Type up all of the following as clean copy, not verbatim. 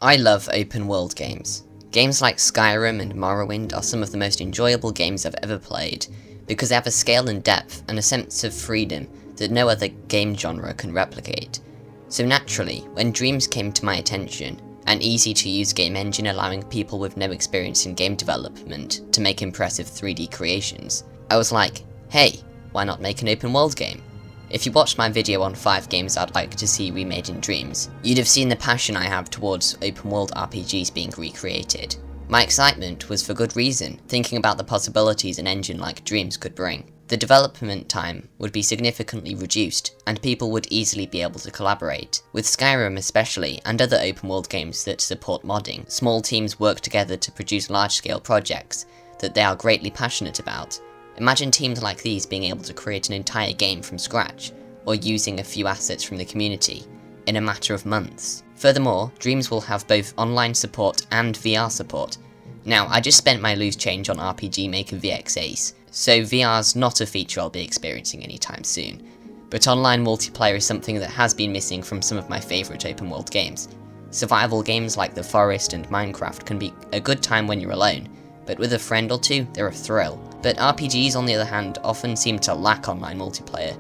I love open world games. Games like Skyrim and Morrowind are some of the most enjoyable games I've ever played, because they have a scale and depth and a sense of freedom that no other game genre can replicate. So naturally, when Dreams came to my attention, an easy to use game engine allowing people with no experience in game development to make impressive 3D creations, I was like, hey, why not make an open world game? If you watched my video on 5 games I'd like to see remade in Dreams, you'd have seen the passion I have towards open world RPGs being recreated. My excitement was for good reason, thinking about the possibilities an engine like Dreams could bring. The development time would be significantly reduced, and people would easily be able to collaborate. With Skyrim especially, and other open world games that support modding, small teams work together to produce large-scale projects that they are greatly passionate about. Imagine teams like these being able to create an entire game from scratch, or using a few assets from the community, in a matter of months. Furthermore, Dreams will have both online support and VR support. Now, I just spent my loose change on RPG Maker VX Ace, so VR's not a feature I'll be experiencing anytime soon. But online multiplayer is something that has been missing from some of my favourite open world games. Survival games like The Forest and Minecraft can be a good time when you're alone, but with a friend or two, they're a thrill. But RPGs, on the other hand, often seem to lack online multiplayer.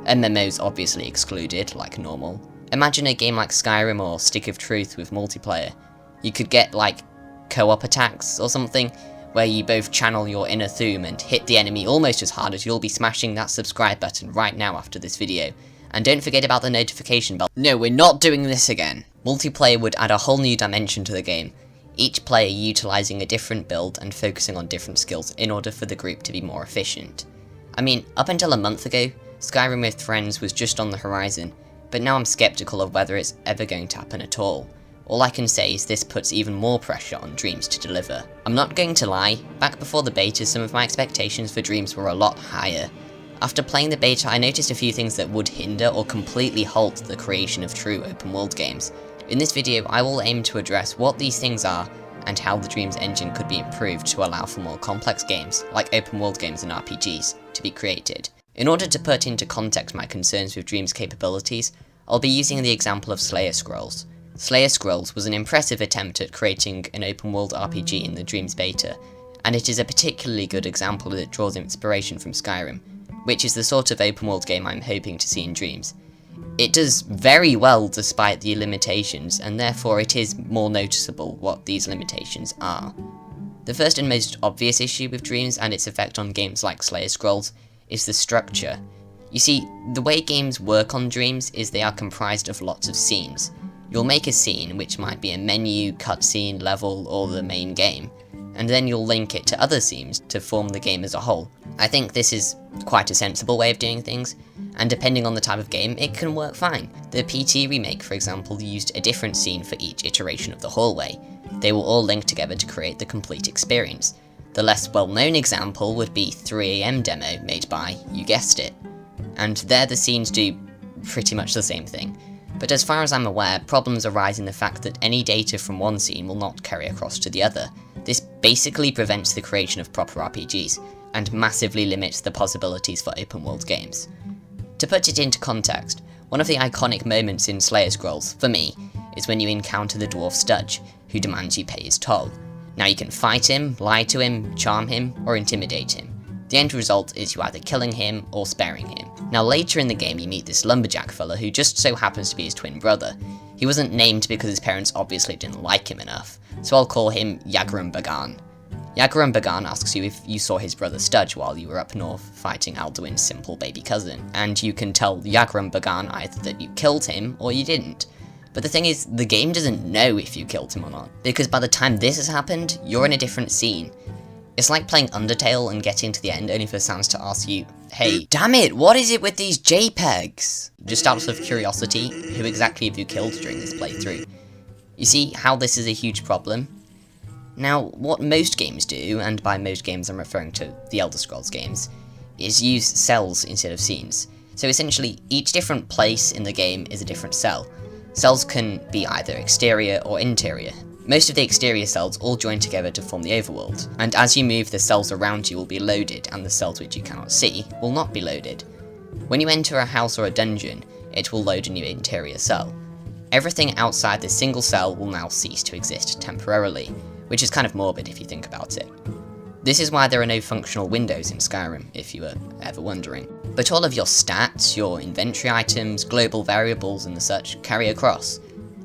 MMOs obviously excluded, like normal. Imagine a game like Skyrim or Stick of Truth with multiplayer. You could get, like, co-op attacks or something, where you both channel your inner Thuum and hit the enemy almost as hard as you'll be smashing that subscribe button right now after this video. And don't forget about the notification bell. No, we're not doing this again. Multiplayer would add a whole new dimension to the game, each player utilising a different build and focusing on different skills in order for the group to be more efficient. I mean, up until a month ago, Skyrim with friends was just on the horizon, but now I'm skeptical of whether it's ever going to happen at all. All I can say is this puts even more pressure on Dreams to deliver. I'm not going to lie, back before the beta some of my expectations for Dreams were a lot higher. After playing the beta I noticed a few things that would hinder or completely halt the creation of true open world games. In this video I will aim to address what these things are and how the Dreams engine could be improved to allow for more complex games, like open world games and RPGs, to be created. In order to put into context my concerns with Dreams' capabilities, I'll be using the example of Slayer Scrolls. Slayer Scrolls was an impressive attempt at creating an open world RPG in the Dreams beta, and it is a particularly good example that draws inspiration from Skyrim, which is the sort of open world game I'm hoping to see in Dreams. It does very well despite the limitations, and therefore it is more noticeable what these limitations are. The first and most obvious issue with Dreams and its effect on games like Slayer Scrolls is the structure. You see, the way games work on Dreams is they are comprised of lots of scenes. You'll make a scene, which might be a menu, cutscene, level, or the main game, and then you'll link it to other scenes to form the game as a whole. I think this is quite a sensible way of doing things, and depending on the type of game, it can work fine. The PT remake, for example, used a different scene for each iteration of the hallway. They were all linked together to create the complete experience. The less well-known example would be 3am demo made by, you guessed it. And there the scenes do pretty much the same thing. But as far as I'm aware, problems arise in the fact that any data from one scene will not carry across to the other. This basically prevents the creation of proper RPGs, and massively limits the possibilities for open world games. To put it into context, one of the iconic moments in Slayer Scrolls, for me, is when you encounter the dwarf Studge, who demands you pay his toll. Now you can fight him, lie to him, charm him, or intimidate him. The end result is you either killing him or sparing him. Now later in the game you meet this lumberjack fella who just so happens to be his twin brother. He wasn't named because his parents obviously didn't like him enough, so I'll call him Yagrum Bagan. Yagrum Bagan asks you if you saw his brother Studge while you were up north fighting Alduin's simple baby cousin, and you can tell Yagrum Bagan either that you killed him or you didn't. But the thing is, the game doesn't know if you killed him or not, because by the time this has happened, you're in a different scene. It's like playing Undertale and getting to the end only for Sans to ask you, hey, damn it, what is it with these JPEGs? Just out of curiosity, who exactly have you killed during this playthrough? You see how this is a huge problem? Now, what most games do, and by most games I'm referring to the Elder Scrolls games, is use cells instead of scenes. So essentially, each different place in the game is a different cell. Cells can be either exterior or interior. Most of the exterior cells all join together to form the overworld, and as you move the cells around you will be loaded, and the cells which you cannot see will not be loaded. When you enter a house or a dungeon, it will load a new interior cell. everything outside the single cell will now cease to exist temporarily, which is kind of morbid if you think about it. This is why there are no functional windows in Skyrim, if you were ever wondering. But all of your stats, your inventory items, global variables and the such carry across.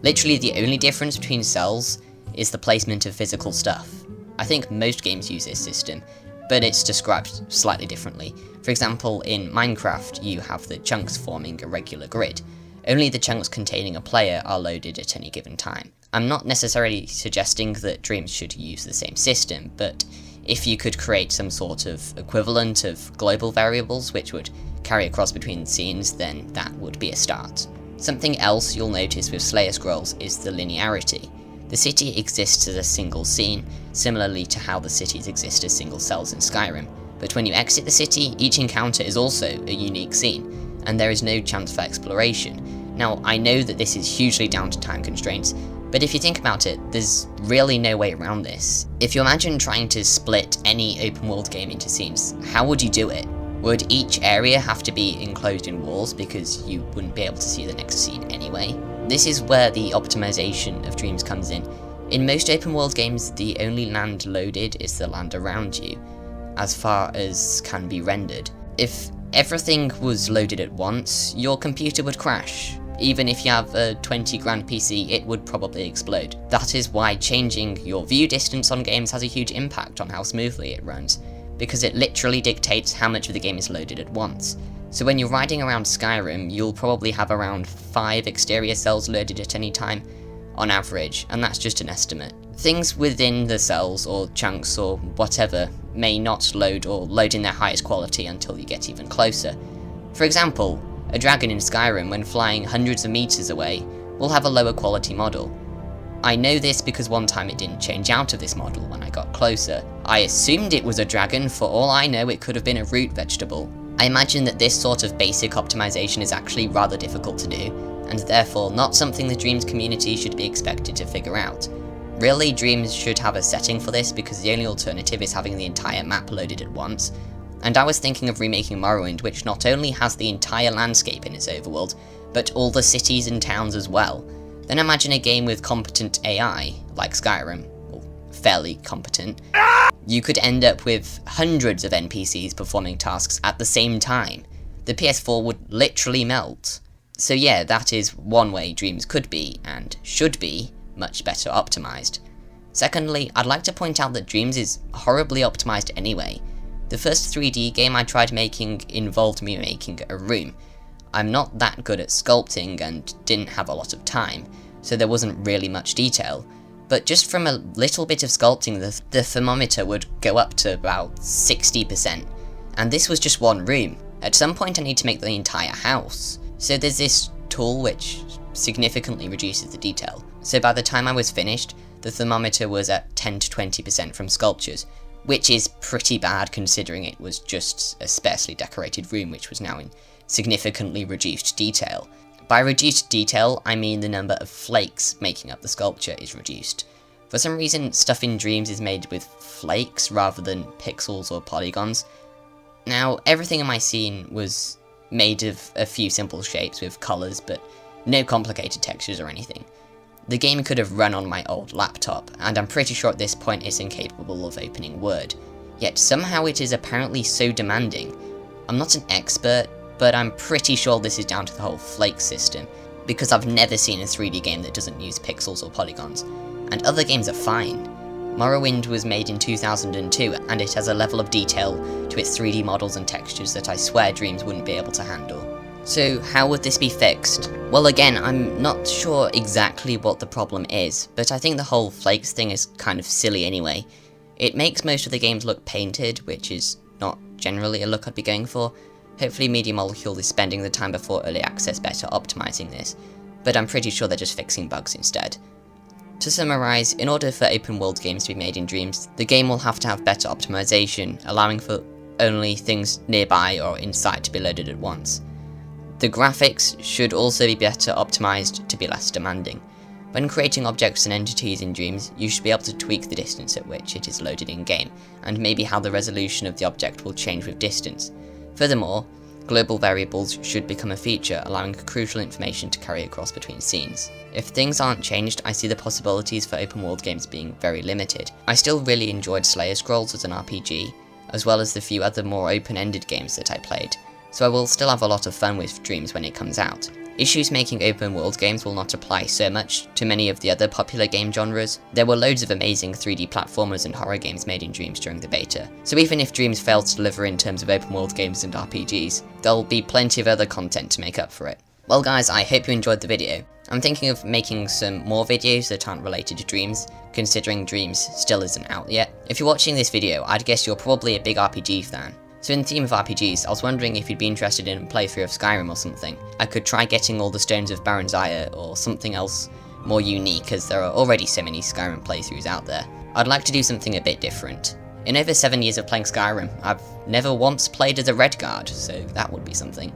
Literally the only difference between cells is the placement of physical stuff. I think most games use this system, but it's described slightly differently. For example, in Minecraft, you have the chunks forming a regular grid. Only the chunks containing a player are loaded at any given time. I'm not necessarily suggesting that Dreams should use the same system, but if you could create some sort of equivalent of global variables which would carry across between scenes, then that would be a start. Something else you'll notice with Slayer Scrolls is the linearity. The city exists as a single scene, similarly to how the cities exist as single cells in Skyrim, but when you exit the city, each encounter is also a unique scene, and there is no chance for exploration. Now, I know that this is hugely down to time constraints, but if you think about it, there's really no way around this. If you imagine trying to split any open world game into scenes, how would you do it? Would each area have to be enclosed in walls because you wouldn't be able to see the next scene anyway? This is where the optimization of Dreams comes in. In most open world games, the only land loaded is the land around you, as far as can be rendered. If everything was loaded at once, your computer would crash. Even if you have a 20 grand PC, it would probably explode. That is why changing your view distance on games has a huge impact on how smoothly it runs, because it literally dictates how much of the game is loaded at once. So when you're riding around Skyrim, you'll probably have around 5 exterior cells loaded at any time, on average, and that's just an estimate. Things within the cells, or chunks, or whatever, may not load or load in their highest quality until you get even closer. For example, a dragon in Skyrim, when flying hundreds of meters away, will have a lower quality model. I know this because one time it didn't change out of this model when I got closer. I assumed it was a dragon, for all I know it could have been a root vegetable. I imagine that this sort of basic optimization is actually rather difficult to do, and therefore not something the Dreams community should be expected to figure out. Really, Dreams should have a setting for this because the only alternative is having the entire map loaded at once. And I was thinking of remaking Morrowind, which not only has the entire landscape in its overworld, but all the cities and towns as well. Then imagine a game with competent AI, like Skyrim, or fairly competent. You could end up with hundreds of NPCs performing tasks at the same time. The PS4 would literally melt. So yeah, that is one way Dreams could be, and should be, much better optimized. Secondly, I'd like to point out that Dreams is horribly optimized anyway. The first 3D game I tried making involved me making a room. I'm not that good at sculpting and didn't have a lot of time, so there wasn't really much detail, but just from a little bit of sculpting the thermometer would go up to about 60%, and this was just one room. At some point I need to make the entire house, so there's this tool which significantly reduces the detail. So by the time I was finished, the thermometer was at 10 to 20% from sculptures, which is pretty bad considering it was just a sparsely decorated room which was now in significantly reduced detail. By reduced detail, I mean the number of flakes making up the sculpture is reduced. For some reason, stuff in Dreams is made with flakes rather than pixels or polygons. Now, everything in my scene was made of a few simple shapes with colours, but no complicated textures or anything. The game could have run on my old laptop, and I'm pretty sure at this point it's incapable of opening Word, yet somehow it is apparently so demanding. I'm not an expert, but I'm pretty sure this is down to the whole flake system, because I've never seen a 3D game that doesn't use pixels or polygons, and other games are fine. Morrowind was made in 2002, and it has a level of detail to its 3D models and textures that I swear Dreams wouldn't be able to handle. So how would this be fixed? Well, again, I'm not sure exactly what the problem is, but I think the whole flakes thing is kind of silly anyway. It makes most of the games look painted, which is not generally a look I'd be going for. Hopefully Media Molecule is spending the time before early access better optimizing this, but I'm pretty sure they're just fixing bugs instead. To summarise, in order for open world games to be made in Dreams, the game will have to have better optimization, allowing for only things nearby or in sight to be loaded at once. The graphics should also be better optimized to be less demanding. When creating objects and entities in Dreams, you should be able to tweak the distance at which it is loaded in-game, and maybe how the resolution of the object will change with distance. Furthermore, global variables should become a feature, allowing crucial information to carry across between scenes. If things aren't changed, I see the possibilities for open world games being very limited. I still really enjoyed Slayer Scrolls as an RPG, as well as the few other more open-ended games that I played, so I will still have a lot of fun with Dreams when it comes out. Issues making open world games will not apply so much to many of the other popular game genres. There were loads of amazing 3D platformers and horror games made in Dreams during the beta, so even if Dreams failed to deliver in terms of open world games and RPGs, there'll be plenty of other content to make up for it. Well guys, I hope you enjoyed the video. I'm thinking of making some more videos that aren't related to Dreams, considering Dreams still isn't out yet. If you're watching this video, I'd guess you're probably a big RPG fan. So in the theme of RPGs, I was wondering if you'd be interested in a playthrough of Skyrim or something. I could try getting all the Stones of Baron Zaya or something else more unique, as there are already so many Skyrim playthroughs out there. I'd like to do something a bit different. In over 7 years of playing Skyrim, I've never once played as a Redguard, so that would be something.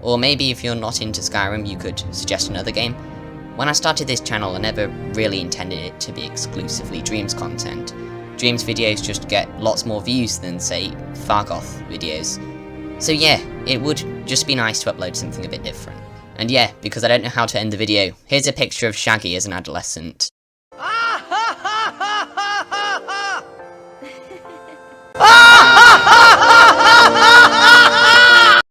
Or maybe if you're not into Skyrim, you could suggest another game. When I started this channel, I never really intended it to be exclusively Dreams content. Dreams videos just get lots more views than, say, Fargoth videos. So yeah, it would just be nice to upload something a bit different. And yeah, because I don't know how to end the video, here's a picture of Shaggy as an adolescent.